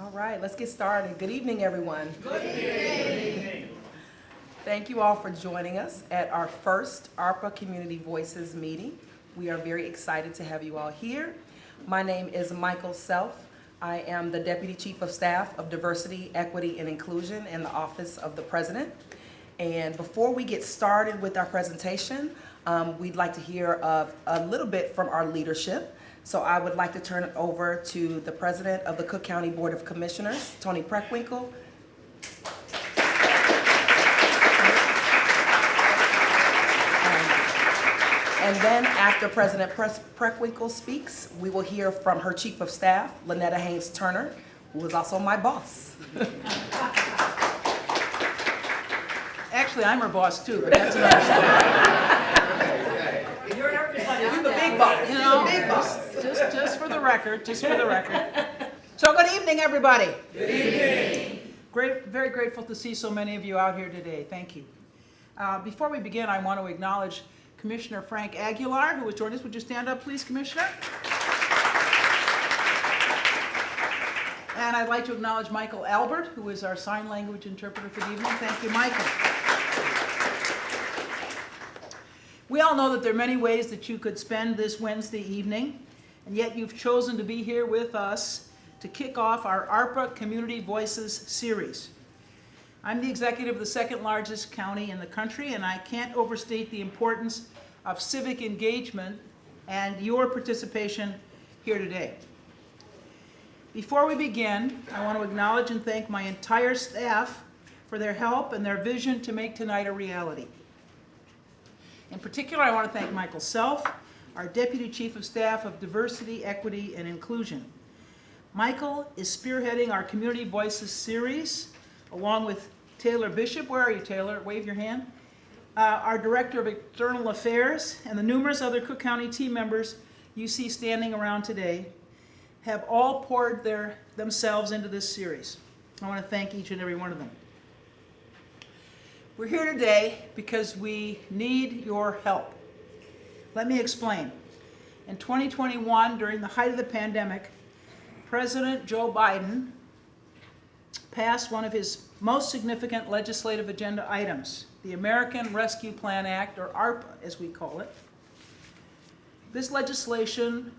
All right, let's get started. Good evening, everyone. Good evening. Thank you all for joining us at our first ARPA Community Voices meeting. We are very excited to have you all here. My name is Michael Self. I am the Deputy Chief of Staff of Diversity, Equity, and Inclusion in the Office of the President. And before we get started with our presentation, we'd like to hear a little bit from our leadership. So I would like to turn it over to the President of the Cook County Board of Commissioners, Tony Preckwinkle. And then after President Preckwinkle speaks, we will hear from her Chief of Staff, Lynetta Haynes Turner, who is also my boss. Actually, I'm her boss too, but that's another story. You're everybody. You're the big boss. You know, You're the big boss. just for the record, So good evening, everybody. Good evening. Very grateful to see so many of you out here today. Thank you. Before we begin, I want to acknowledge Commissioner Frank Aguilar, who has joined us. Would you stand up, please, Commissioner? And I'd like to acknowledge Michael Albert, who is our sign language interpreter for the evening. Thank you, Michael. We all know that there are many ways that you could spend this Wednesday evening, and yet you've chosen to be here with us to kick off our ARPA Community Voices series. I'm the executive of the second largest county in the country, and I can't overstate the importance of civic engagement and your participation here today. Before we begin, I want to acknowledge and thank my entire staff for their help and their vision to make tonight a reality. In particular, I want to thank Michael Self, our Deputy Chief of Staff of Diversity, Equity, and Inclusion. Michael is spearheading our Community Voices series, along with Taylor Bishop. Where are you, Taylor? Wave your hand. Our Director of External Affairs, and the numerous other Cook County team members you see standing around today have all poured themselves into this series. I want to thank each and every one of them. We're here today because we need your help. Let me explain. In 2021, during the height of the pandemic, President Joe Biden passed one of his most significant legislative agenda items, the American Rescue Plan Act, or ARPA as we call it. This legislation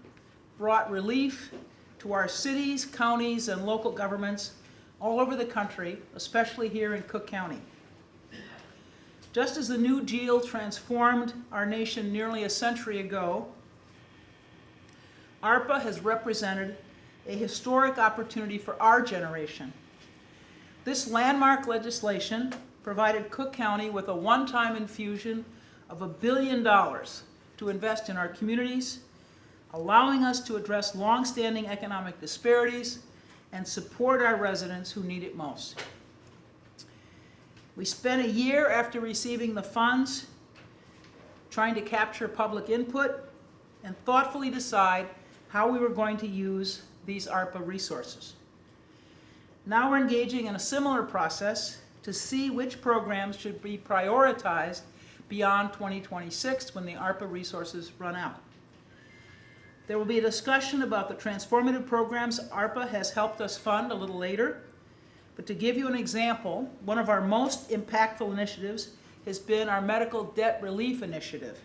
brought relief to our cities, counties, and local governments all over the country, especially here in Cook County. Just as the New Deal transformed our nation nearly a century ago, ARPA has represented a historic opportunity for our generation. This landmark legislation provided Cook County with a one-time infusion of $1 billion to invest in our communities, allowing us to address long-standing economic disparities and support our residents who need it most. We spent a year after receiving the funds trying to capture public input and thoughtfully decide how we were going to use these ARPA resources. Now we're engaging in a similar process to see which programs should be prioritized beyond 2026 when the ARPA resources run out. There will be a discussion about the transformative programs ARPA has helped us fund a little later. But to give you an example, one of our most impactful initiatives has been our Medical Debt Relief Initiative,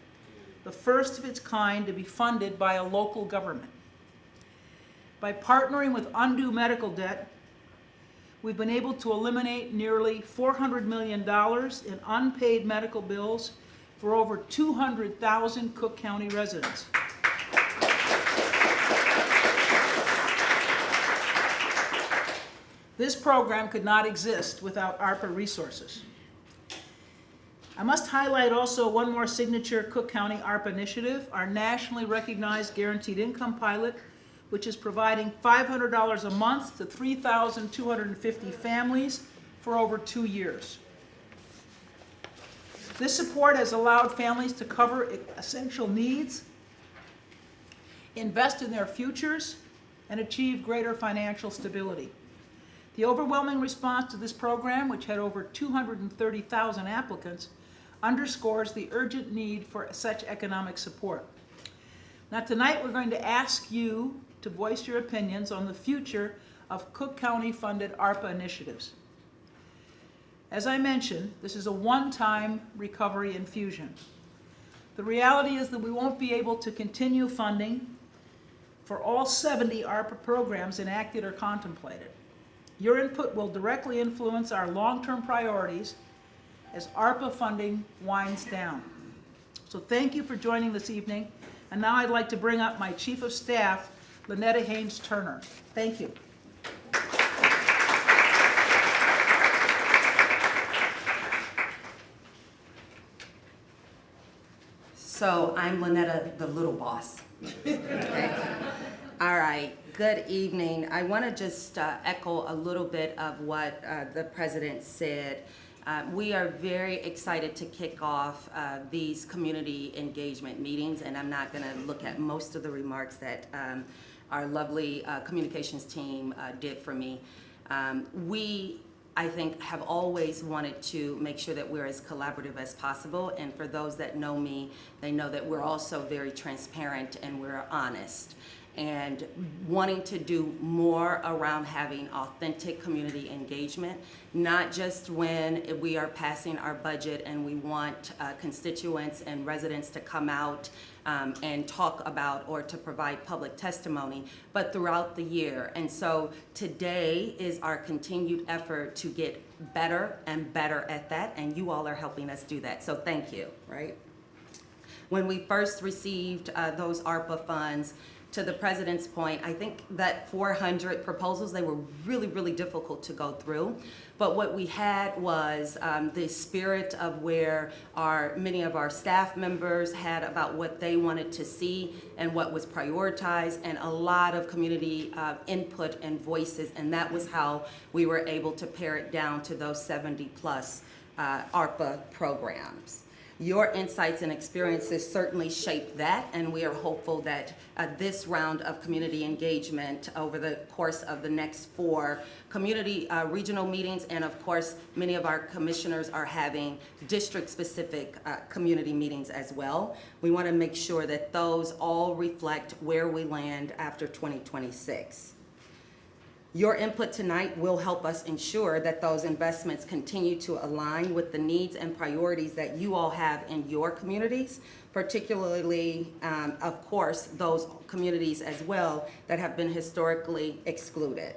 the first of its kind to be funded by a local government. By partnering with undue medical debt, we've been able to eliminate nearly $400 million in unpaid medical bills for over 200,000 Cook County residents. This program could not exist without ARPA resources. I must highlight also one more signature Cook County ARPA initiative, our nationally recognized Guaranteed Income Pilot, which is providing $500 a month to 3,250 families for over 2 years. This support has allowed families to cover essential needs, invest in their futures, and achieve greater financial stability. The overwhelming response to this program, which had over 230,000 applicants, underscores the urgent need for such economic support. Now tonight we're going to ask you to voice your opinions on the future of Cook County funded ARPA initiatives. As I mentioned, this is a one-time recovery infusion. The reality is that we won't be able to continue funding for all 70 ARPA programs enacted or contemplated. Your input will directly influence our long-term priorities as ARPA funding winds down. So thank you for joining this evening. And now I'd like to bring up my Chief of Staff, Lynetta Haynes Turner. Thank you. So I'm Lynetta, the little boss. Okay. All right, good evening. I want to just echo a little bit of what the president said. We are very excited to kick off these community engagement meetings, and I'm not going to look at most of the remarks that our lovely communications team did for me. We, I think, have always wanted to make sure that we're as collaborative as possible, and for those that know me, they know that we're also very transparent and we're honest. And wanting to do more around having authentic community engagement, not just when we are passing our budget and we want constituents and residents to come out and talk about or to provide public testimony, but throughout the year. And so today is our continued effort to get better and better at that, and you all are helping us do that, so thank you, right? When we first received those ARPA funds, to the president's point, I think that 400 proposals, they were really, really difficult to go through. But what we had was the spirit of where many of our staff members had about what they wanted to see and what was prioritized, and a lot of community input and voices, and that was how we were able to pare it down to those 70 plus ARPA programs. Your insights and experiences certainly shaped that, and we are hopeful that this round of community engagement over the course of the next 4 community regional meetings, and of course, many of our commissioners are having district-specific community meetings as well. We want to make sure that those all reflect where we land after 2026. Your input tonight will help us ensure that those investments continue to align with the needs and priorities that you all have in your communities, particularly, of course, those communities as well that have been historically excluded.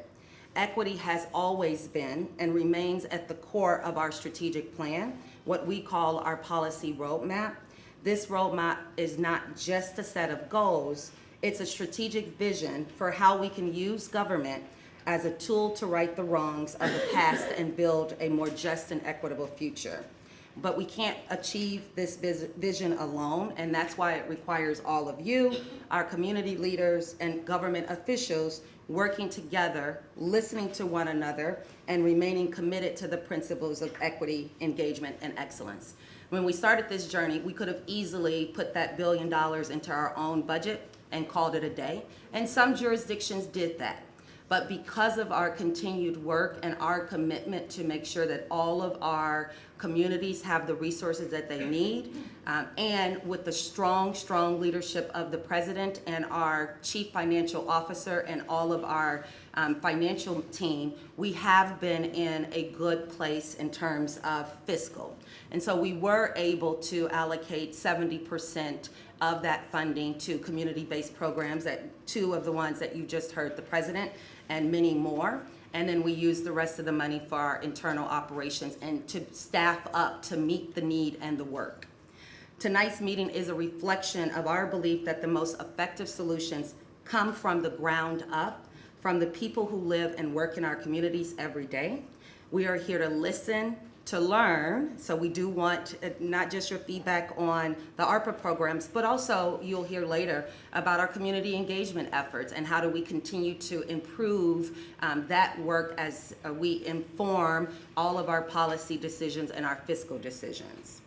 Equity has always been and remains at the core of our strategic plan, what we call our policy roadmap. This roadmap is not just a set of goals, it's a strategic vision for how we can use government as a tool to right the wrongs of the past and build a more just and equitable future. But we can't achieve this vision alone, and that's why it requires all of you, our community leaders and government officials working together, listening to one another, and remaining committed to the principles of equity, engagement, and excellence. When we started this journey, we could have easily put that $1 billion into our own budget and called it a day, and some jurisdictions did that. But because of our continued work and our commitment to make sure that all of our communities have the resources that they need, and with the strong leadership of the president and our chief financial officer and all of our financial team, we have been in a good place in terms of fiscal. And so we were able to allocate 70% of that funding to community-based programs, that 2 of the ones that you just heard the president, and many more. And then we use the rest of the money for our internal operations and to staff up to meet the need and the work. Tonight's meeting is a reflection of our belief that the most effective solutions come from the ground up, from the people who live and work in our communities every day. We are here to listen, to learn, so we do want not just your feedback on the ARPA programs, but also you'll hear later about our community engagement efforts and how do we continue to improve that work as we inform all of our policy decisions and our fiscal decisions.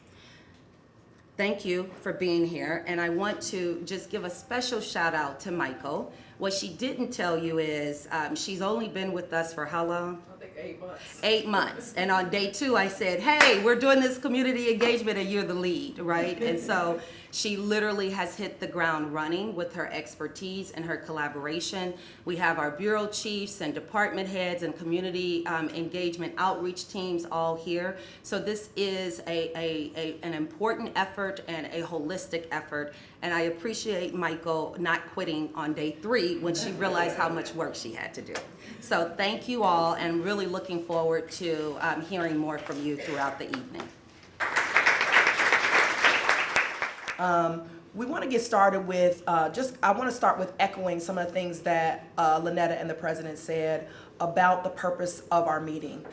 Thank you for being here, and I want to just give a special shout out to Michael. What she didn't tell you is she's only been with us for how long? I think 8 months. 8 months. And on day 2, I said, hey, we're doing this community engagement and you're the lead, right? And so she literally has hit the ground running with her expertise and her collaboration. We have our bureau chiefs and department heads and community engagement outreach teams all here. So this is an important effort and a holistic effort. And I appreciate Michael not quitting on day 3 when she realized how much work she had to do. So thank you all, and really looking forward to hearing more from you throughout the evening. We want to get started with I want to start with echoing some of the things that Lynetta and the president said about the purpose of our meeting.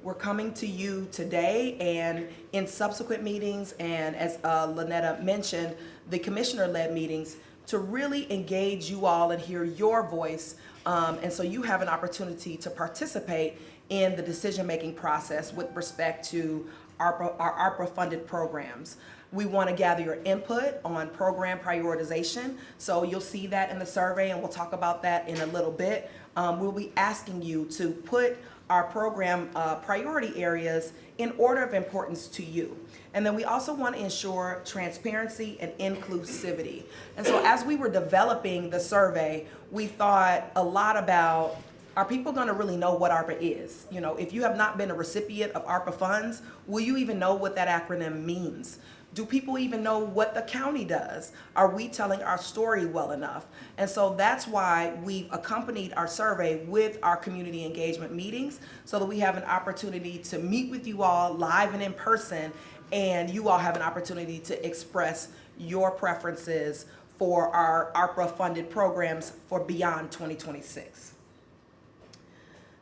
We're coming to you today and in subsequent meetings, and as Lynetta mentioned, the commissioner-led meetings, to really engage you all and hear your voice, and so you have an opportunity to participate in the decision-making process with respect to our ARPA-funded programs. We want to gather your input on program prioritization, so you'll see that in the survey, and we'll talk about that in a little bit. We'll be asking you to put our program priority areas in order of importance to you. And then we also want to ensure transparency and inclusivity. And so as we were developing the survey, we thought a lot about, are people going to really know what ARPA is? You know, if you have not been a recipient of ARPA funds, will you even know what that acronym means? Do people even know what the county does? Are we telling our story well enough? And so that's why we've accompanied our survey with our community engagement meetings, so that we have an opportunity to meet with you all live and in person, and you all have an opportunity to express your preferences for our ARPA-funded programs for beyond 2026.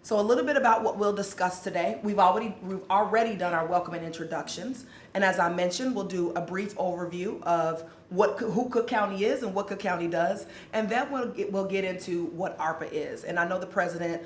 So a little bit about what we'll discuss today. We've already done our welcome and introductions. And as I mentioned, we'll do a brief overview of who Cook County is and what Cook County does. And then we'll get into what ARPA is. And I know the president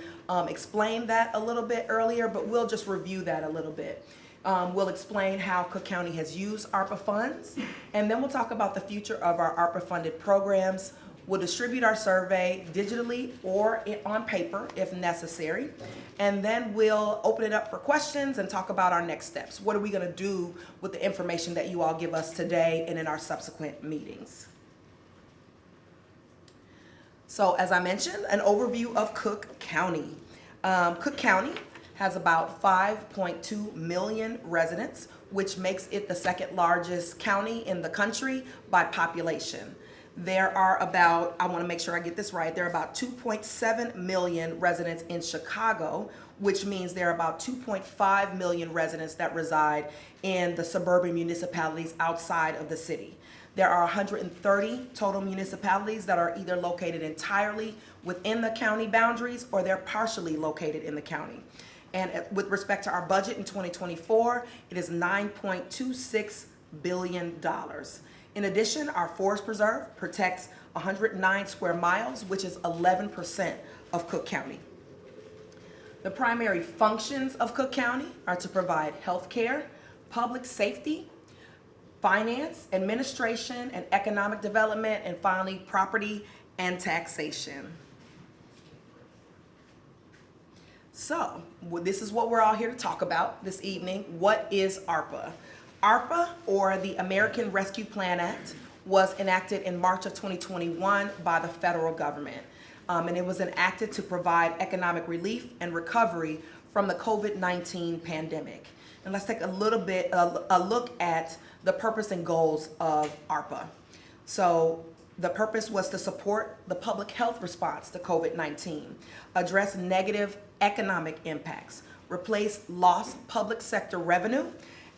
explained that a little bit earlier, but we'll just review that a little bit. We'll explain how Cook County has used ARPA funds. And then we'll talk about the future of our ARPA-funded programs. We'll distribute our survey digitally or on paper if necessary. And then we'll open it up for questions and talk about our next steps. What are we going to do with the information that you all give us today and in our subsequent meetings? So as I mentioned, an overview of Cook County. Cook County has about 5.2 million residents, which makes it the second largest county in the country by population. There are about, I want to make sure I get this right, there are about 2.7 million residents in Chicago, which means there are about 2.5 million residents that reside in the suburban municipalities outside of the city. There are 130 total municipalities that are either located entirely within the county boundaries or they're partially located in the county. And with respect to our budget in 2024, it is $9.26 billion. In addition, our forest preserve protects 109 square miles, which is 11% of Cook County. The primary functions of Cook County are to provide health care, public safety, finance, administration, and economic development, and finally, property and taxation. So, this is what we're all here to talk about this evening. What is ARPA? ARPA, or the American Rescue Plan Act, was enacted in March of 2021 by the federal government. And it was enacted to provide economic relief and recovery from the COVID-19 pandemic. And let's take a look at the purpose and goals of ARPA. So the purpose was to support the public health response to COVID-19, address negative economic impacts, replace lost public sector revenue,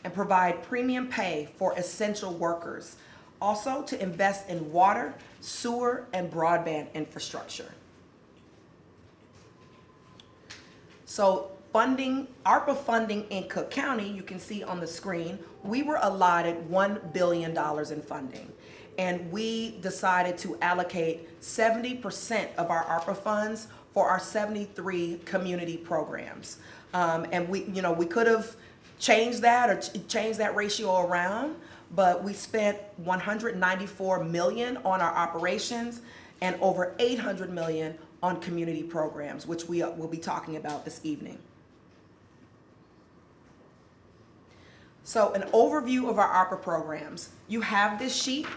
and provide premium pay for essential workers. Also to invest in water, sewer, and broadband infrastructure. So ARPA funding in Cook County, you can see on the screen, we were allotted $1 billion in funding. And we decided to allocate 70% of our ARPA funds for our 73 community programs. And we could have changed that or changed that ratio around, but we spent $194 million on our operations and over $800 million on community programs, which we will be talking about this evening. So an overview of our ARPA programs. You have this sheet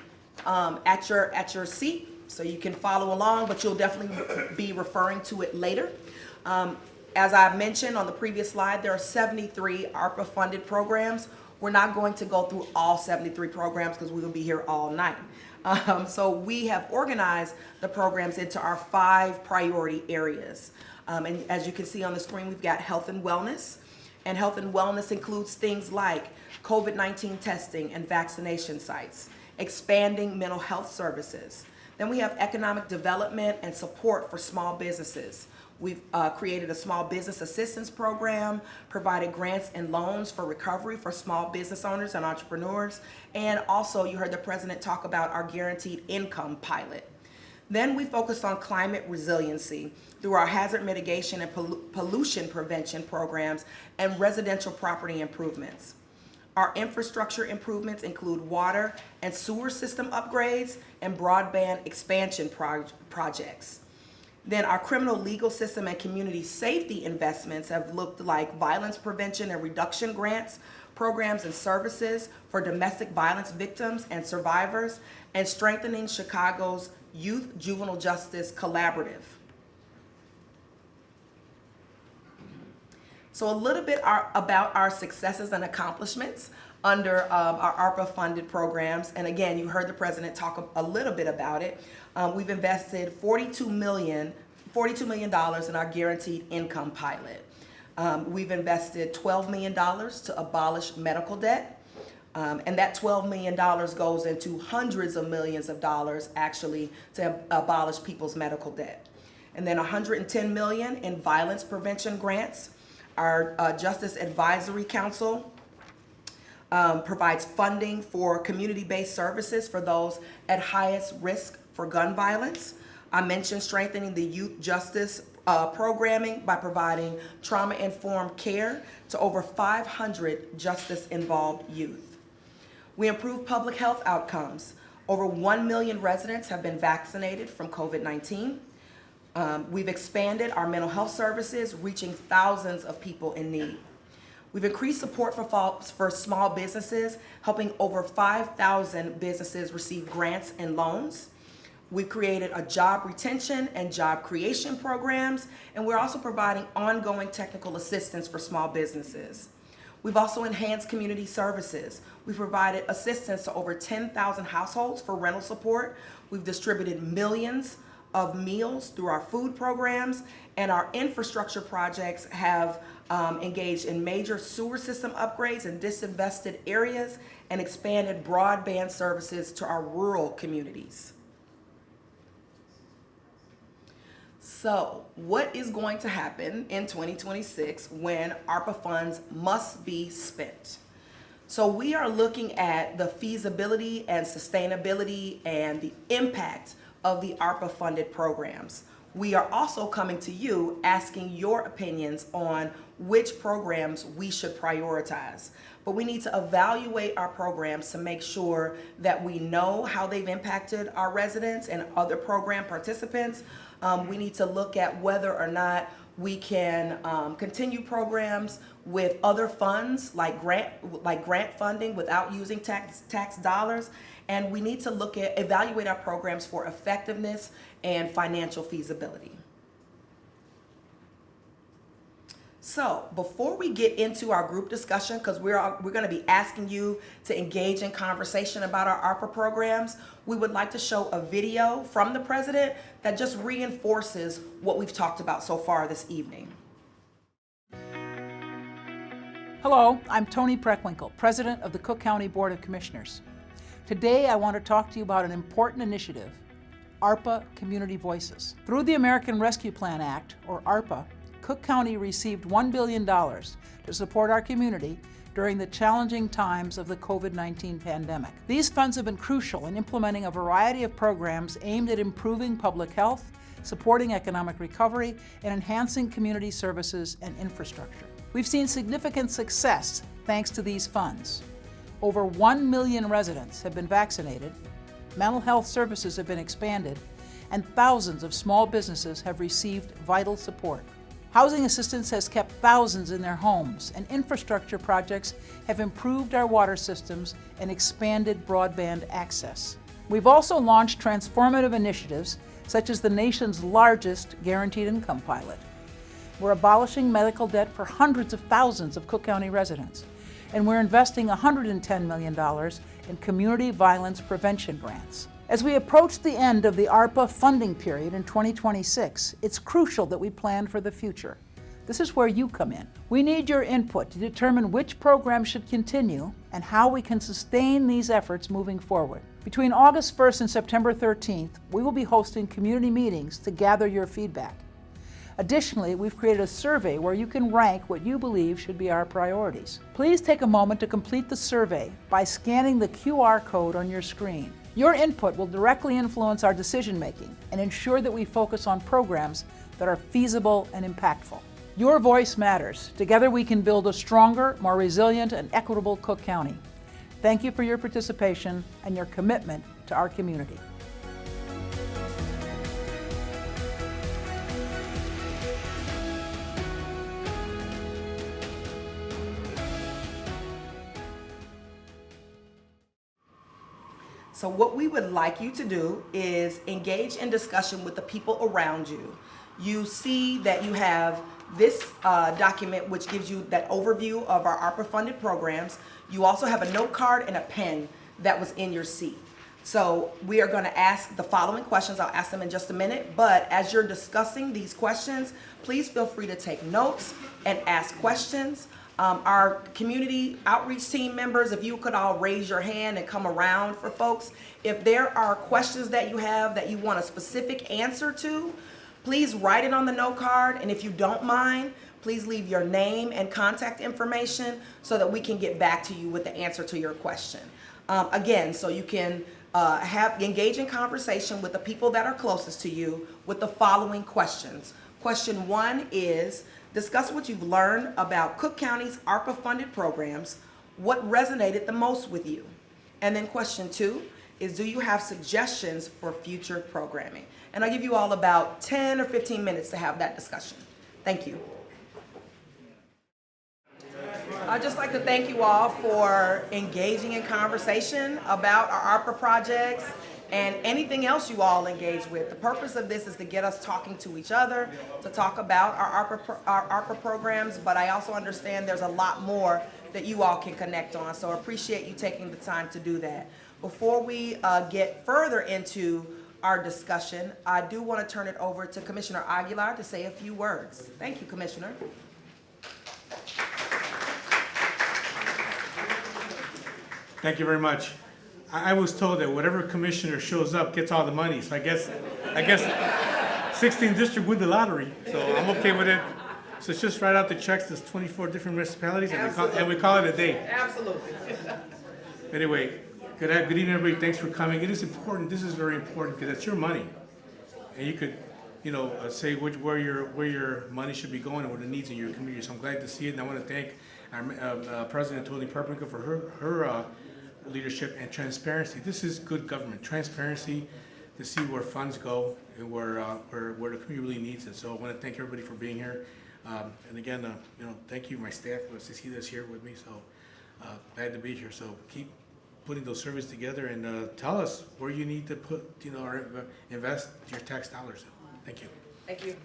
at your seat, so you can follow along, but you'll definitely be referring to it later. As I mentioned on the previous slide, there are 73 ARPA-funded programs. We're not going to go through all 73 programs because we will be here all night. So we have organized the programs into our 5 priority areas. And as you can see on the screen, we've got health and wellness. And health and wellness includes things like COVID-19 testing and vaccination sites, expanding mental health services. Then we have economic development and support for small businesses. We've created a small business assistance program, provided grants and loans for recovery for small business owners and entrepreneurs, and also you heard the president talk about our guaranteed income pilot. Then we focused on climate resiliency through our hazard mitigation and pollution prevention programs and residential property improvements. Our infrastructure improvements include water and sewer system upgrades and broadband expansion projects. Then our criminal legal system and community safety investments have looked like violence prevention and reduction grants, programs and services for domestic violence victims and survivors, and strengthening Chicago's Youth Juvenile Justice Collaborative. So a little bit about our successes and accomplishments under our ARPA-funded programs. And again, you heard the president talk a little bit about it. We've invested $42 million in our guaranteed income pilot. We've invested $12 million to abolish medical debt. And that $12 million goes into hundreds of millions of dollars actually to abolish people's medical debt. And then $110 million in violence prevention grants. Our Justice Advisory Council provides funding for community-based services for those at highest risk for gun violence. I mentioned strengthening the youth justice programming by providing trauma-informed care to over 500 justice-involved youth. We improve public health outcomes. Over 1 million residents have been vaccinated from COVID-19. We've expanded our mental health services, reaching thousands of people in need. We've increased support for small businesses, helping over 5,000 businesses receive grants and loans. We've created a job retention and job creation programs, and we're also providing ongoing technical assistance for small businesses. We've also enhanced community services. We've provided assistance to over 10,000 households for rental support. We've distributed millions of meals through our food programs, and our infrastructure projects have engaged in major sewer system upgrades in disinvested areas and expanded broadband services to our rural communities. So, what is going to happen in 2026 when ARPA funds must be spent? So we are looking at the feasibility and sustainability and the impact of the ARPA-funded programs. We are also coming to you asking your opinions on which programs we should prioritize. But we need to evaluate our programs to make sure that we know how they've impacted our residents and other program participants. We need to look at whether or not we can continue programs with other funds like grant funding without using tax dollars. And we need to evaluate our programs for effectiveness and financial feasibility. So before we get into our group discussion, because we're going to be asking you to engage in conversation about our ARPA programs, we would like to show a video from the president that just reinforces what we've talked about so far this evening. Hello, I'm Tony Preckwinkle, President of the Cook County Board of Commissioners. Today I want to talk to you about an important initiative, ARPA Community Voices. Through the American Rescue Plan Act, or ARPA, Cook County received $1 billion to support our community during the challenging times of the COVID-19 pandemic. These funds have been crucial in implementing a variety of programs aimed at improving public health, supporting economic recovery, and enhancing community services and infrastructure. We've seen significant success thanks to these funds. Over 1 million residents have been vaccinated, mental health services have been expanded, and thousands of small businesses have received vital support. Housing assistance has kept thousands in their homes, and infrastructure projects have improved our water systems and expanded broadband access. We've also launched transformative initiatives such as the nation's largest guaranteed income pilot. We're abolishing medical debt for hundreds of thousands of Cook County residents, and we're investing $110 million in community violence prevention grants. As we approach the end of the ARPA funding period in 2026, it's crucial that we plan for the future. This is where you come in. We need your input to determine which programs should continue and how we can sustain these efforts moving forward. Between August 1st and September 13th, we will be hosting community meetings to gather your feedback. Additionally, we've created a survey where you can rank what you believe should be our priorities. Please take a moment to complete the survey by scanning the QR code on your screen. Your input will directly influence our decision-making and ensure that we focus on programs that are feasible and impactful. Your voice matters. Together we can build a stronger, more resilient, and equitable Cook County. Thank you for your participation and your commitment to our community. So what we would like you to do is engage in discussion with the people around you. You see that you have this document which gives you that overview of our ARPA-funded programs. You also have a note card and a pen that was in your seat. So we are going to ask the following questions. I'll ask them in just a minute, but as you're discussing these questions, please feel free to take notes and ask questions. Our community outreach team members, if you could all raise your hand and come around for folks. If there are questions that you have that you want a specific answer to, please write it on the note card, and if you don't mind, please leave your name and contact information so that we can get back to you with the answer to your question. Again, so you can engage in conversation with the people that are closest to you with the following questions. Question 1 is, discuss what you've learned about Cook County's ARPA-funded programs. What resonated the most with you? And then question 2 is, do you have suggestions for future programming? And I'll give you all about 10 or 15 minutes to have that discussion. Thank you. I'd just like to thank you all for engaging in conversation about our ARPA projects and anything else you all engage with. The purpose of this is to get us talking to each other, to talk about our ARPA programs, but I also understand there's a lot more that you all can connect on, so I appreciate you taking the time to do that. Before we get further into our discussion, I do want to turn it over to Commissioner Aguilar to say a few words. Thank you, Commissioner. Thank you very much. I was told that whatever commissioner shows up gets all the money, so I guess 16th district win the lottery, so I'm okay with it. So it's just write out the checks, there's 24 different municipalities, and we call it a day. Absolutely. Anyway, good evening, everybody. Thanks for coming. It is important. This is very important because it's your money, and you could, say where your money should be going and what the needs in your community. So I'm glad to see it, and I want to thank our President Tony Perpenka for her leadership and transparency. This is good government. Transparency to see where funds go and where the community really needs it. So I want to thank everybody for being here. And again, thank you, my staff, Cecilia's here with me. So glad to be here. So keep putting those surveys together and tell us where you need to put, or invest your tax dollars. Thank you. Thank you.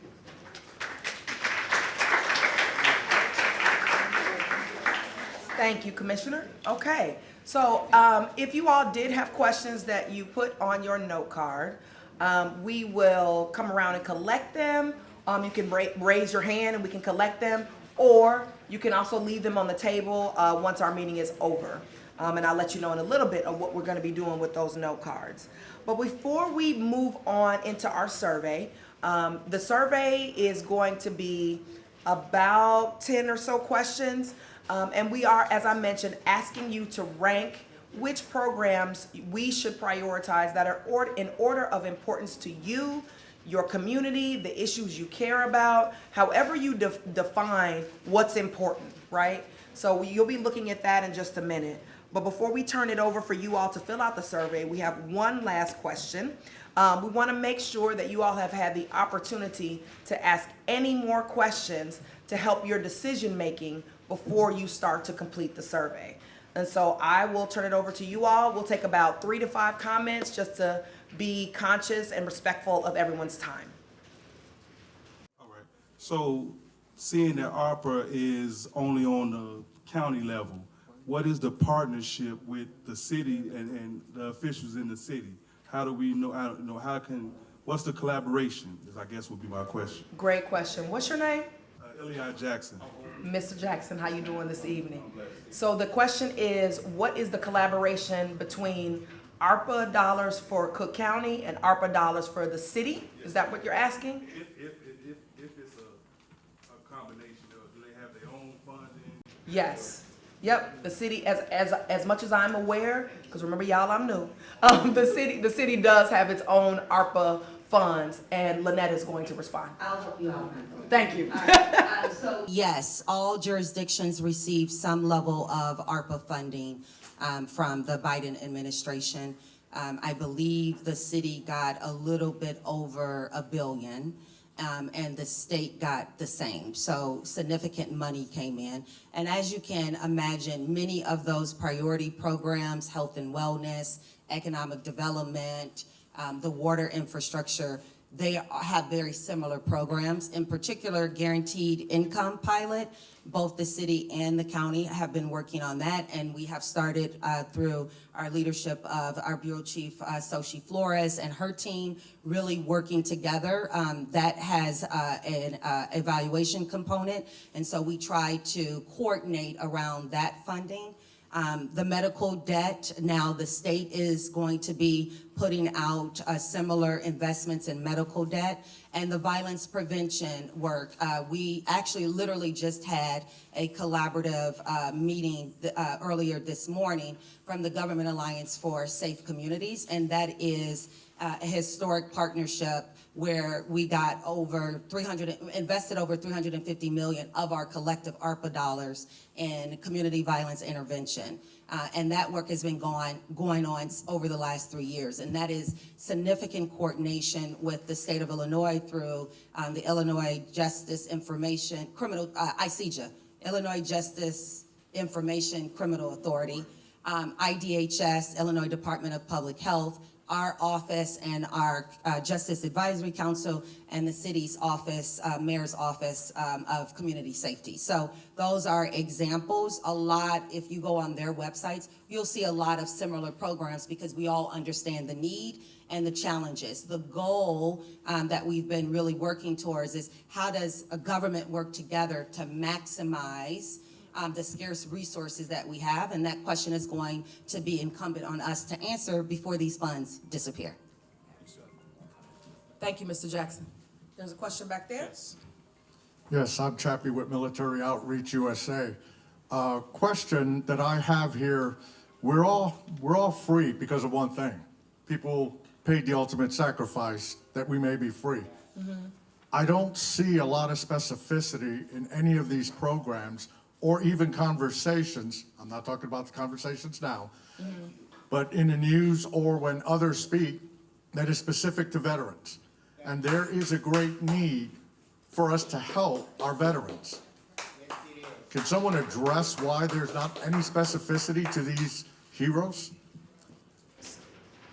Thank you, Commissioner. Okay, so if you all did have questions that you put on your note card, we will come around and collect them. You can raise your hand and we can collect them, or you can also leave them on the table once our meeting is over. And I'll let you know in a little bit of what we're going to be doing with those note cards. But before we move on into our survey, the survey is going to be about 10 or so questions. And we are, as I mentioned, asking you to rank which programs we should prioritize that are in order of importance to you, your community, the issues you care about, however you define what's important, right? So you'll be looking at that in just a minute. But before we turn it over for you all to fill out the survey, we have one last question. We want to make sure that you all have had the opportunity to ask any more questions to help your decision making before you start to complete the survey. And so I will turn it over to you all. We'll take about 3 to 5 comments just to be conscious and respectful of everyone's time. All right. So seeing that ARPA is only on the county level, what is the partnership with the city and the officials in the city? How do we know, what's the collaboration, is I guess would be my question. Great question. What's your name? Eli Jackson. Mr. Jackson, how you doing this evening? So the question is, what is the collaboration between ARPA dollars for Cook County and ARPA dollars for the city? Is that what you're asking? If it's a combination, do they have their own funding? Yes. Yep, the city, as much as I'm aware, because remember y'all, I'm new, the city does have its own ARPA funds, and Lynette is going to respond. I'll help you out. Thank you. Yes, all jurisdictions receive some level of ARPA funding from the Biden administration. I believe the city got a little bit over $1 billion. And the state got the same. So significant money came in. And as you can imagine, many of those priority programs, health and wellness, economic development, the water infrastructure, they have very similar programs. In particular, Guaranteed Income Pilot, both the city and the county have been working on that, and we have started through our leadership of our Bureau Chief, Sochi Flores, and her team really working together. That has an evaluation component, and so we try to coordinate around that funding. The medical debt, now the state is going to be putting out similar investments in medical debt, and the violence prevention work. We actually literally just had a collaborative meeting earlier this morning from the Government Alliance for Safe Communities, and that is a historic partnership where we got invested over $350 million of our collective ARPA dollars in community violence intervention. And that work has been going on over the last 3 years. And that is significant coordination with the state of Illinois through the Illinois Justice Information, ICJA, Illinois Justice Information Criminal Authority, IDHS, Illinois Department of Public Health, our office and our Justice Advisory Council, and the city's office, mayor's office of community safety. So those are examples. A lot, if you go on their websites, you'll see a lot of similar programs because we all understand the need and the challenges. The goal that we've been really working towards is how does a government work together to maximize the scarce resources that we have, and that question is going to be incumbent on us to answer before these funds disappear. Thank you, Mr. Jackson. There's a question back there? Yes, I'm Chappie with Military Outreach USA. Question that I have here, we're all free because of one thing. People paid the ultimate sacrifice that we may be free. I don't see a lot of specificity in any of these programs or even conversations. I'm not talking about the conversations now, but in the news or when others speak that is specific to veterans. And there is a great need for us to help our veterans. Can someone address why there's not any specificity to these heroes?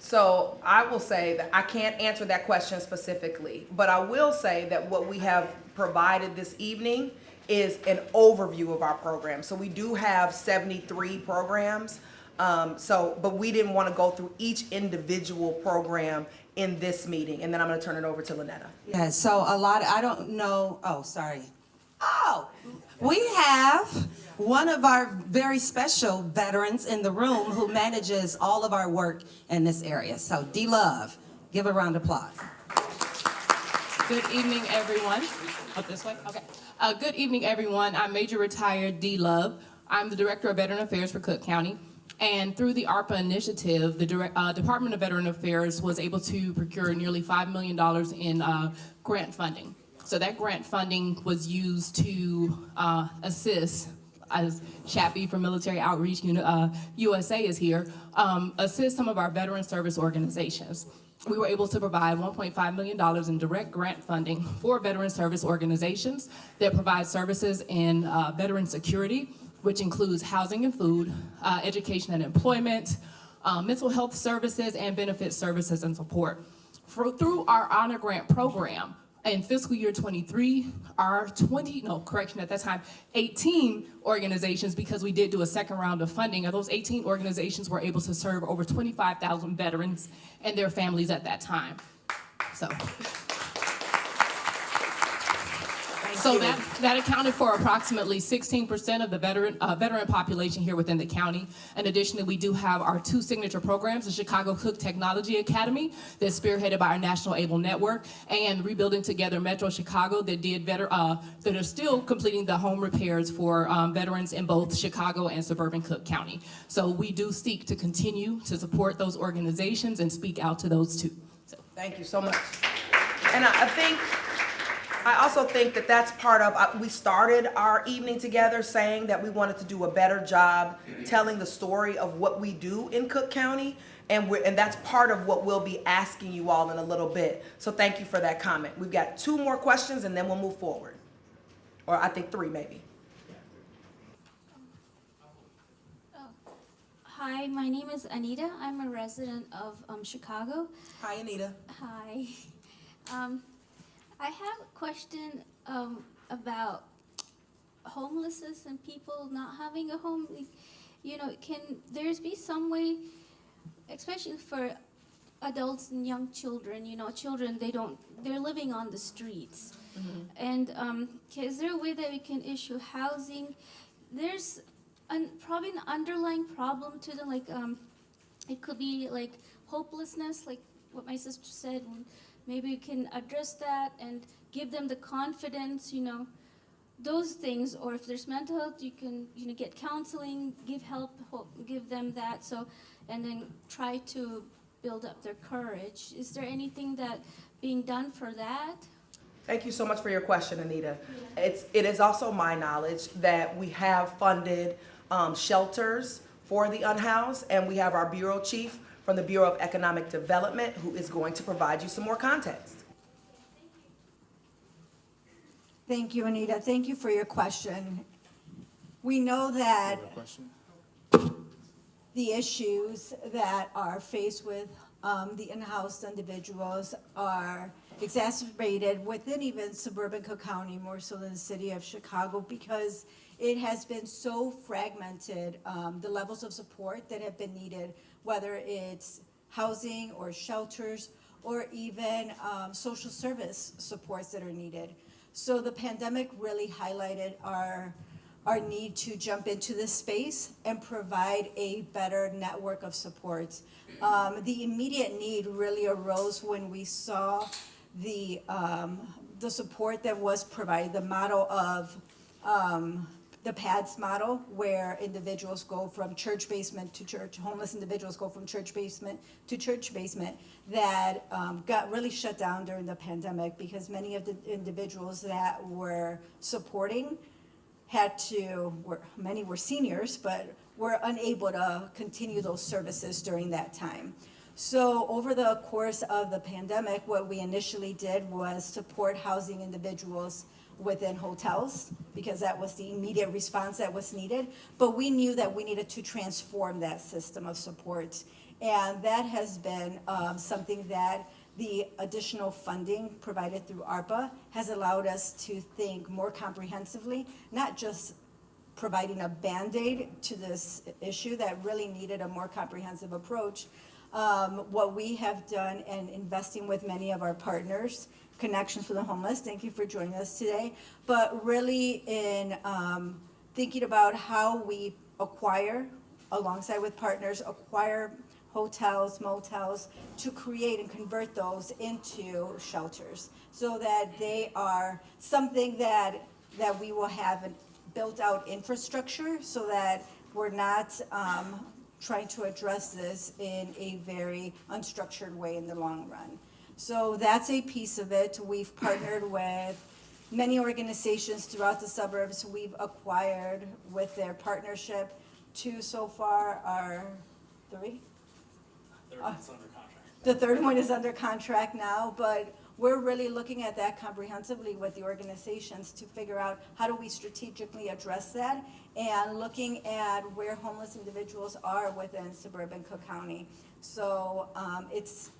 So I will say that I can't answer that question specifically, but I will say that what we have provided this evening is an overview of our program. So we do have 73 programs, but we didn't want to go through each individual program in this meeting. And then I'm going to turn it over to Lynetta. Yeah, so I don't know, we have one of our very special veterans in the room who manages all of our work in this area. So D-Love, give a round of applause. Good evening, everyone. Up this way? Okay. Good evening, everyone. I'm Major Retired D. Love. I'm the Director of Veteran Affairs for Cook County. And through the ARPA initiative, the Department of Veteran Affairs was able to procure nearly $5 million in grant funding. So that grant funding was used to assist as Chappie from Military Outreach USA is here, assist some of our veteran service organizations. We were able to provide $1.5 million in direct grant funding for veteran service organizations that provide services in veteran security, which includes housing and food, education and employment, mental health services, and benefit services and support. Through our honor grant program, in fiscal year 23, our 18 organizations, because we did do a second round of funding, of those 18 organizations were able to serve over 25,000 veterans and their families at that time. So that accounted for approximately 16% of the veteran population here within the county. And additionally, we do have our 2 signature programs, the Chicago Cook Technology Academy, that's spearheaded by our National Able Network, and Rebuilding Together Metro Chicago that are still completing the home repairs for veterans in both Chicago and suburban Cook County. So we do seek to continue to support those organizations and speak out to those too. So. Thank you so much. And I also think that that's part of, we started our evening together saying that we wanted to do a better job telling the story of what we do in Cook County, and that's part of what we'll be asking you all in a little bit. So thank you for that comment. We've got 2 more questions and then we'll move forward. Or I think 3 maybe. Hi, my name is Anita. I'm a resident of Chicago. Hi, Anita. Hi. I have a question about homelessness and people not having a home. You know, can there's be some way, especially for adults and young children, you know, children, they're living on the streets. Mm-hmm. And is there a way that we can issue housing? There's probably an underlying problem to them, like it could be like hopelessness, like what my sister said. Maybe we can address that and give them the confidence, you know, those things. Or if there's mental health, you can, you know, get counseling, give help, give them that. So, and then try to build up their courage. Is there anything that being done for that? Thank you so much for your question, Anita. It is also my knowledge that we have funded shelters for the unhoused, and we have our bureau chief from the Bureau of Economic Development who is going to provide you some more context. Thank you, Anita. Thank you for your question. We know that the issues that are faced with the unhoused individuals are exacerbated within even suburban Cook County, more so than the city of Chicago, because it has been so fragmented, the levels of support that have been needed, whether it's housing or shelters or even social service supports that are needed. So the pandemic really highlighted our need to jump into this space and provide a better network of supports. The immediate need really arose when we saw the support that was provided, the model of the PADS model, where individuals go from church basement to church, homeless individuals go from church basement to church basement, that got really shut down during the pandemic because many of the individuals that were supporting many were seniors, but were unable to continue those services during that time. So over the course of the pandemic, what we initially did was support housing individuals within hotels, because that was the immediate response that was needed. But we knew that we needed to transform that system of support. And that has been something that the additional funding provided through ARPA has allowed us to think more comprehensively, not just providing a Band-Aid to this issue that really needed a more comprehensive approach. What we have done and investing with many of our partners, Connections for the Homeless, thank you for joining us today, but really in thinking about how we acquire, alongside with partners, acquire hotels, motels, to create and convert those into shelters so that they are something that we will have a built out infrastructure so that we're not trying to address this in a very unstructured way in the long run. So that's a piece of it. We've partnered with many organizations throughout the suburbs we've acquired with their partnership. 2 so far are 3? The third one is under contract now, but we're really looking at that comprehensively with the organizations to figure out how do we strategically address that, and looking at where homeless individuals are within suburban Cook County. So it's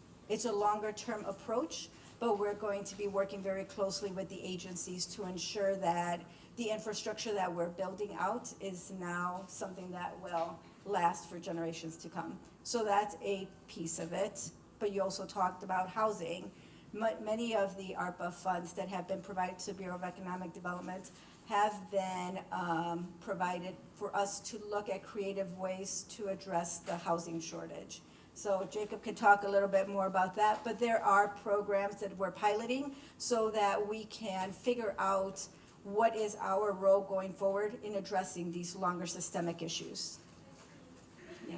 a longer term approach, but we're going to be working very closely with the agencies to ensure that the infrastructure that we're building out is now something that will last for generations to come. So that's a piece of it. But you also talked about housing. Many of the ARPA funds that have been provided to the Bureau of Economic Development have been provided for us to look at creative ways to address the housing shortage. So Jacob can talk a little bit more about that, but there are programs that we're piloting so that we can figure out what is our role going forward in addressing these longer systemic issues. Yeah.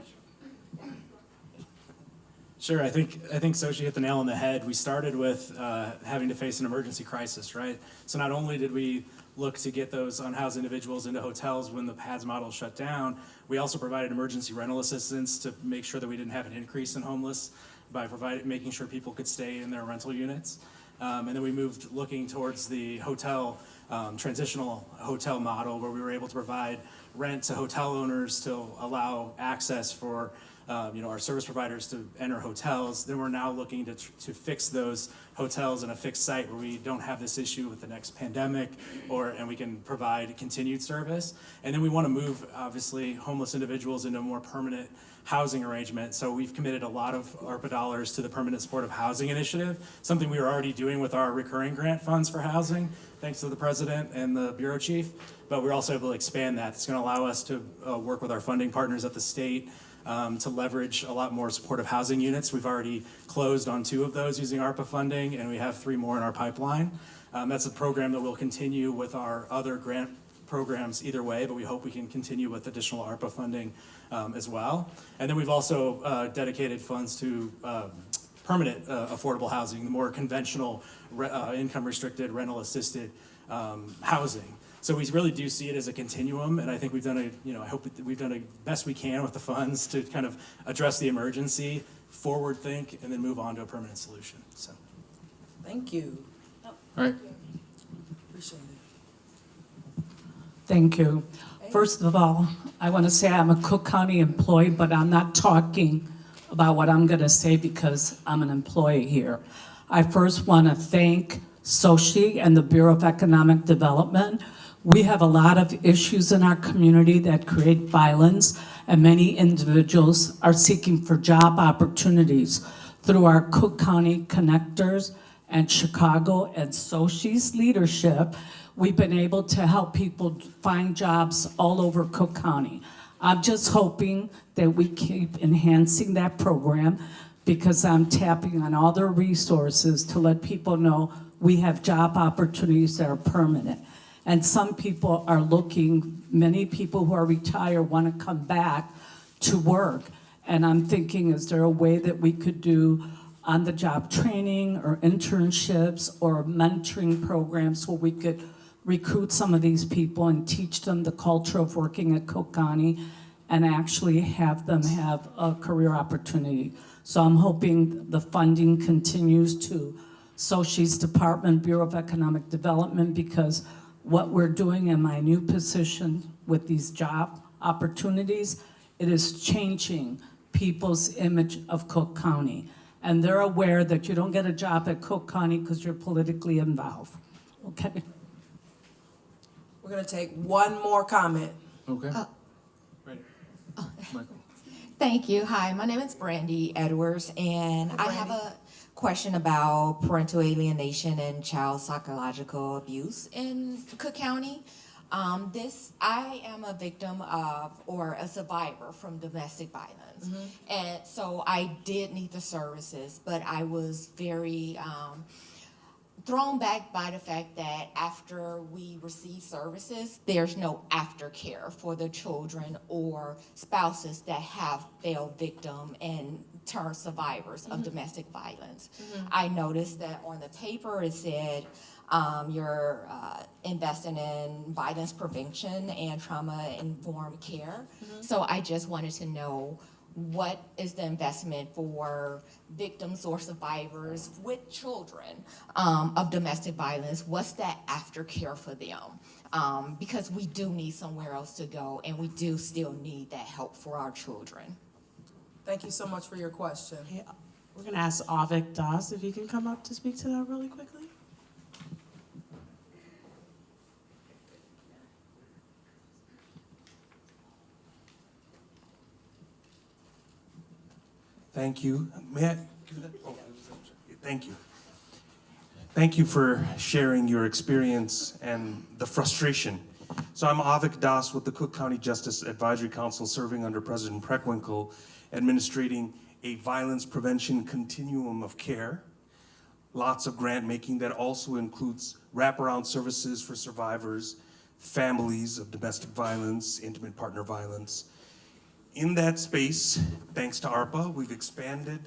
Sure, I think Sochi hit the nail on the head. We started with having to face an emergency crisis, right? So not only did we look to get those unhoused individuals into hotels when the PADS model shut down, we also provided emergency rental assistance to make sure that we didn't have an increase in homeless by making sure people could stay in their rental units. And then we moved looking towards the hotel, transitional hotel model, where we were able to provide rent to hotel owners to allow access for our service providers to enter hotels. Then we're now looking to fix those hotels in a fixed site where we don't have this issue with the next pandemic, and we can provide continued service. And then we want to move, obviously, homeless individuals into a more permanent housing arrangement. So we've committed a lot of ARPA dollars to the Permanent Supportive Housing Initiative, something we were already doing with our recurring grant funds for housing, thanks to the president and the bureau chief. But we're also able to expand that. It's going to allow us to work with our funding partners at the state to leverage a lot more supportive housing units. We've already closed on 2 of those using ARPA funding, and we have 3 more in our pipeline. That's a program that we'll continue with our other grant programs either way, but we hope we can continue with additional ARPA funding as well. And then we've also dedicated funds to permanent affordable housing, the more conventional income-restricted, rental-assisted housing. So we really do see it as a continuum, and I think we've done I hope that we've done the best we can with the funds to kind of address the emergency, forward think, and then move on to a permanent solution. So, Thank you. All right. Appreciate it. Thank you. First of all, I want to say I'm a Cook County employee, but I'm not talking about what I'm going to say because I'm an employee here. I first want to thank Sochi and the Bureau of Economic Development. We have a lot of issues in our community that create violence, and many individuals are seeking for job opportunities. Through our Cook County connectors and Chicago and Sochi's leadership, we've been able to help people find jobs all over Cook County. I'm just hoping that we keep enhancing that program, because I'm tapping on all their resources to let people know we have job opportunities that are permanent. And some people are looking, many people who are retired want to come back to work. And I'm thinking, is there a way that we could do on-the-job training or internships or mentoring programs where we could recruit some of these people and teach them the culture of working at Cook County and actually have them have a career opportunity. So I'm hoping the funding continues to Sochi's Department, Bureau of Economic Development, because what we're doing in my new position with these job opportunities, it is changing people's image of Cook County. And they're aware that you don't get a job at Cook County because you're politically involved, okay? We're going to take one more comment. Okay. Ready. Michael. Thank you. Hi, my name is Brandy Edwards, and I have a question about parental alienation and child psychological abuse in Cook County. I am a victim of, or a survivor from domestic violence. And so I did need the services, but I was very thrown back by the fact that after we receive services, there's no aftercare for the children or spouses that have fell victim and turned survivors of domestic violence. I noticed that on the paper it said You're investing in violence prevention and trauma-informed care. So I just wanted to know, what is the investment for victims or survivors with children of domestic violence? What's that aftercare for them? Because we do need somewhere else to go, and we do still need that help for our children. Thank you so much for your question. Yeah, we're gonna ask Avik Das if you can come up to speak to that really quickly. Thank you. May I give that? Oh, thank you. Thank you for sharing your experience and the frustration. So I'm Avik Das with the Cook County Justice Advisory Council, serving under President Preckwinkle, administrating a violence prevention continuum of care. Lots of grant making that also includes wraparound services for survivors, families of domestic violence, intimate partner violence. In that space, thanks to ARPA, we've expanded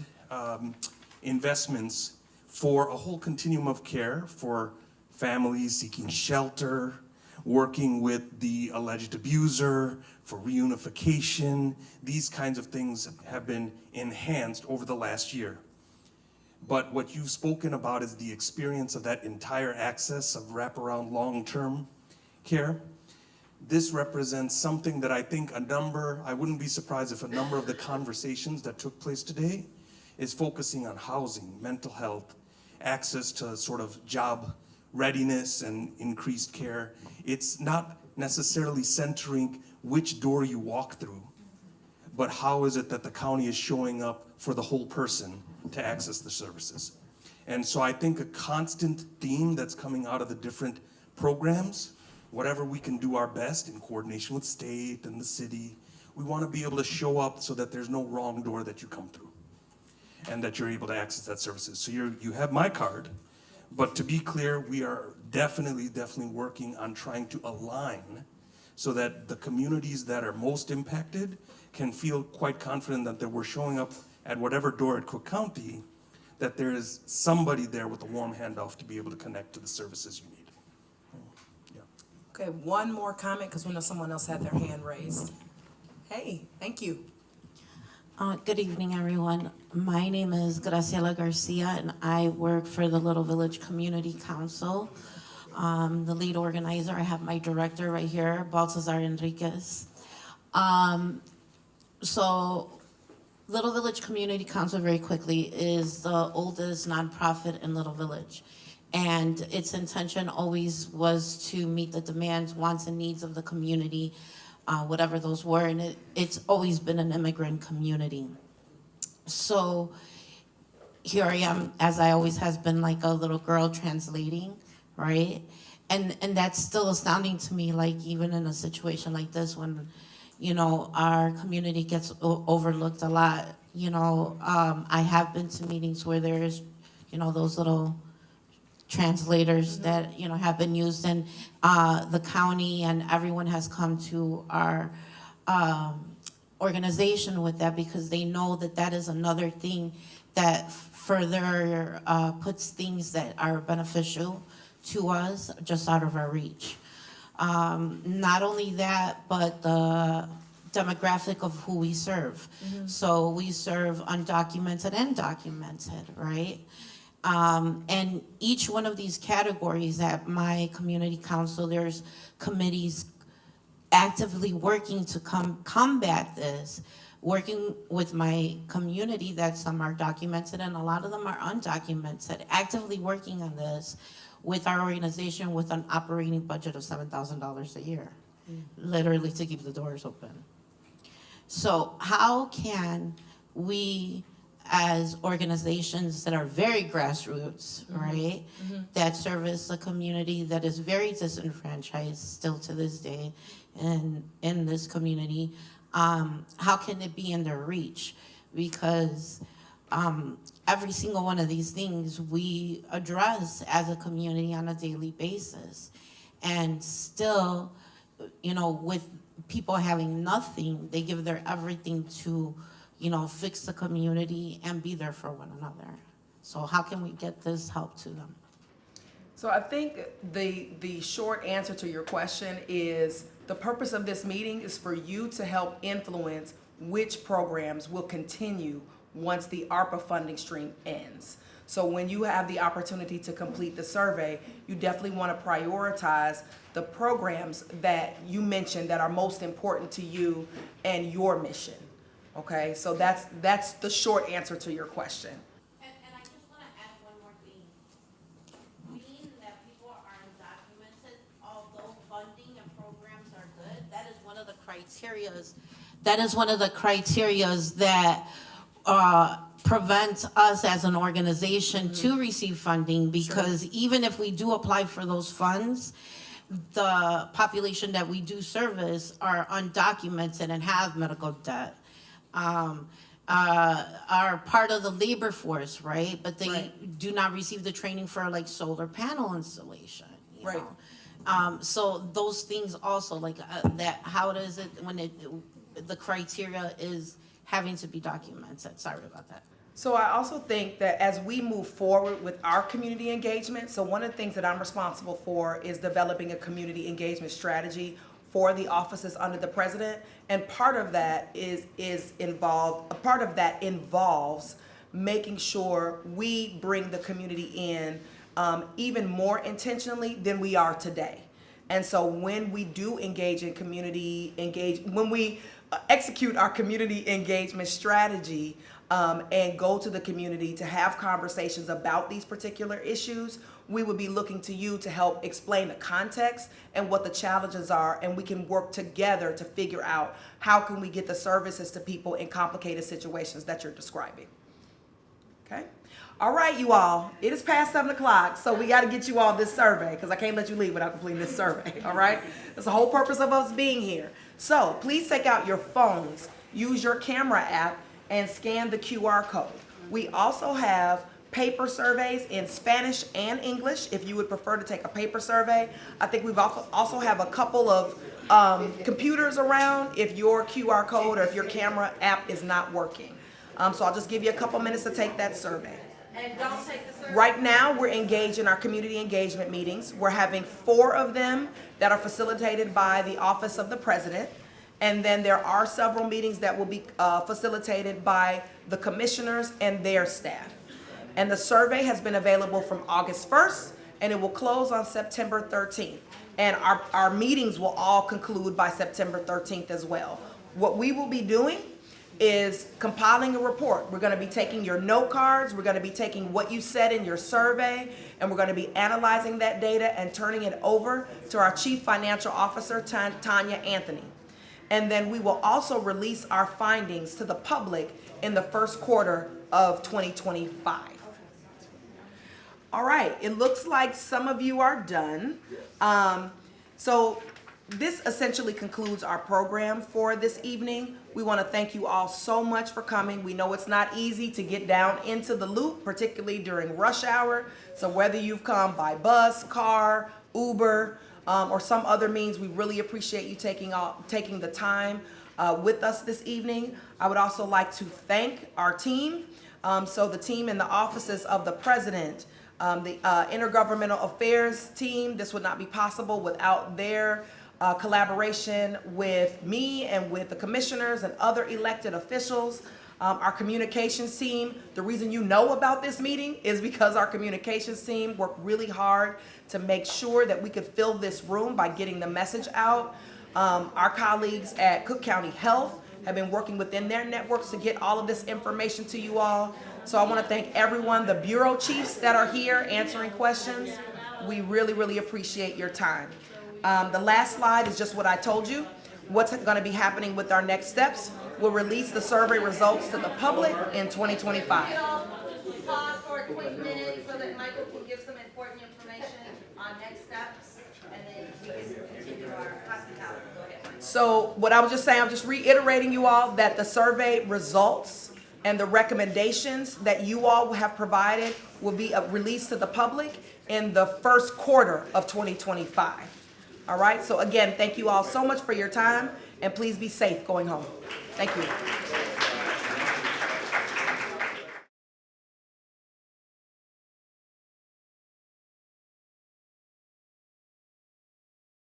investments for a whole continuum of care for families seeking shelter, working with the alleged abuser, for reunification. These kinds of things have been enhanced over the last year. But what you've spoken about is the experience of that entire access of wraparound long-term care. This represents something that I think I wouldn't be surprised if a number of the conversations that took place today is focusing on housing, mental health, access to sort of job readiness and increased care. It's not necessarily centering which door you walk through, but how is it that the county is showing up for the whole person to access the services. And so I think a constant theme that's coming out of the different programs, whatever we can do our best in coordination with state and the city, we want to be able to show up so that there's no wrong door that you come through and that you're able to access that services. So you have my card, but to be clear, we are definitely working on trying to align so that the communities that are most impacted can feel quite confident that we're showing up at whatever door at Cook County, that there is somebody there with a warm handoff to be able to connect to the services you need. Okay, one more comment, because we know someone else had their hand raised. Hey, thank you. Good evening, everyone. My name is Graciela Garcia, and I work for the Little Village Community Council. The lead organizer, I have my director right here, Baltazar Enriquez. So Little Village Community Council, very quickly, is the oldest nonprofit in Little Village. And its intention always was to meet the demands, wants, and needs of the community, whatever those were. And it's always been an immigrant community. So here I am, as I always has been, like a little girl translating, right? And that's still astounding to me, like even in a situation like this when, you know, our community gets overlooked a lot. You know, I have been to meetings where there's, you know, those little translators that, you know, have been used, and the county and everyone has come to our organization with that, because they know that that is another thing that further puts things that are beneficial to us just out of our reach. Not only that, but the demographic of who we serve. So we serve undocumented and documented, right? And each one of these categories at my community council, there's committees actively working to combat this, working with my community, that some are documented and a lot of them are undocumented, actively working on this with our organization with an operating budget of $7,000 a year, literally to keep the doors open. So how can we, as organizations that are very grassroots, right, that service a community that is very disenfranchised still to this day in this community, how can it be in their reach? Because every single one of these things we address as a community on a daily basis. And still, you know, with people having nothing, they give their everything to, you know, fix the community and be there for one another. So how can we get this help to them? So I think the short answer to your question is the purpose of this meeting is for you to help influence which programs will continue once the ARPA funding stream ends. So when you have the opportunity to complete the survey, you definitely want to prioritize the programs that you mentioned that are most important to you and your mission. Okay, so that's the short answer to your question. And I just want to add one more thing. Being that people are undocumented, although funding and programs are good, that is one of the criterias. That is one of the criterias that prevents us as an organization to receive funding, because even if we do apply for those funds, the population that we do service are undocumented and have medical debt. Are part of the labor force, right? But they do not receive the training for like solar panel installation, you know? So those things also, like that, how does it, when the criteria is having to be documented? Sorry about that. So I also think that as we move forward with our community engagement, so one of the things that I'm responsible for is developing a community engagement strategy for the offices under the president, and part of that involves making sure we bring the community in even more intentionally than we are today. And so when we do engage in when we execute our community engagement strategy and go to the community to have conversations about these particular issues, we would be looking to you to help explain the context and what the challenges are, and we can work together to figure out how can we get the services to people in complicated situations that you're describing. Okay? All right, you all, it is past 7 o'clock, so we got to get you all this survey because I can't let you leave without completing this survey, all right? That's the whole purpose of us being here. So please take out your phones, use your camera app, and scan the QR code. We also have paper surveys in Spanish and English if you would prefer to take a paper survey. I think we've also have a couple of computers around if your QR code or if your camera app is not working. So I'll just give you a couple minutes to take that survey. And don't take the survey. Right now, we're engaged in our community engagement meetings. We're having 4 of them that are facilitated by the Office of the President. And then there are several meetings that will be facilitated by the commissioners and their staff. And the survey has been available from August 1st, and it will close on September 13th. And our meetings will all conclude by September 13th as well. What we will be doing is compiling a report. We're going to be taking your note cards, we're going to be taking what you said in your survey, and we're going to be analyzing that data and turning it over to our Chief Financial Officer, Tanya Anthony. And then we will also release our findings to the public in the first quarter of 2025. All right, it looks like some of you are done. So this essentially concludes our program for this evening. We want to thank you all so much for coming. We know it's not easy to get down into the loop, particularly during rush hour. So whether you've come by bus, car, Uber, or some other means, we really appreciate you taking the time with us this evening. I would also like to thank our team. So the team in the offices of the President, the Intergovernmental Affairs team, this would not be possible without their collaboration with me and with the commissioners and other elected officials. Our communications team, the reason you know about this meeting is because our communications team worked really hard to make sure that we could fill this room by getting the message out. Our colleagues at Cook County Health have been working within their networks to get all of this information to you all. So I want to thank everyone, the bureau chiefs that are here answering questions. We really, really appreciate your time. The last slide is just what I told you. What's going to be happening with our next steps? We'll release the survey results to the public in 2025. Pause for a quick minute so that Michael can give some important information on next steps, and then we can continue our hospitality. Go ahead, Michael. So what I was just saying, I'm just reiterating you all that the survey results and the recommendations that you all have provided will be released to the public in the first quarter of 2025. All right, so again, thank you all so much for your time, and please be safe going home. Thank you.